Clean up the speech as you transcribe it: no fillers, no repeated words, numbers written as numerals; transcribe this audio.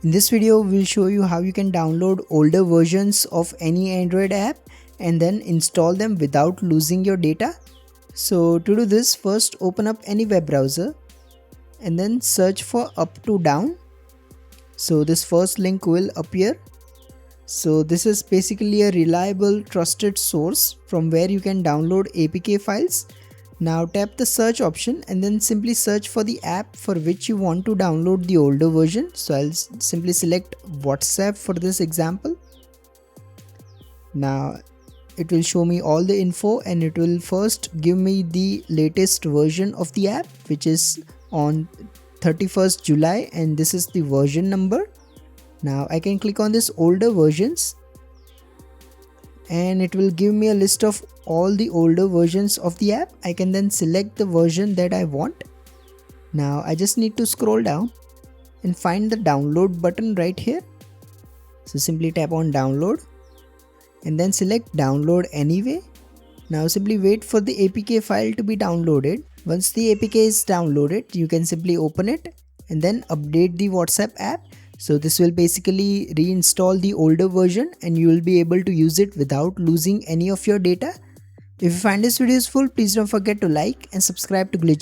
In this video, we'll show you how you can download older versions of any Android app and then install them without losing your data. So to do this, first open up any web browser and then search for up to down. So this first link will appear. So this is basically a reliable, trusted source from where you can download APK files. Now tap the search option and then simply search for the app for which you want to download the older version. So I'll simply select WhatsApp for this example. Now it will show me all the info and it will first give me the latest version of the app, which is on 31st July, and this is the version number. Now I can click on this older versions and it will give me a list of all the older versions of the app. I can then select the version that I want. Now I just need to scroll down and find the download button right here. So simply tap on download and then select download anyway. Now simply wait for the APK file to be downloaded. Once the APK is downloaded, you can simply open it and then update the WhatsApp app. So this will basically reinstall the older version and you will be able to use it without losing any of your data. If you find this video useful, please don't forget to like and subscribe to Glitch.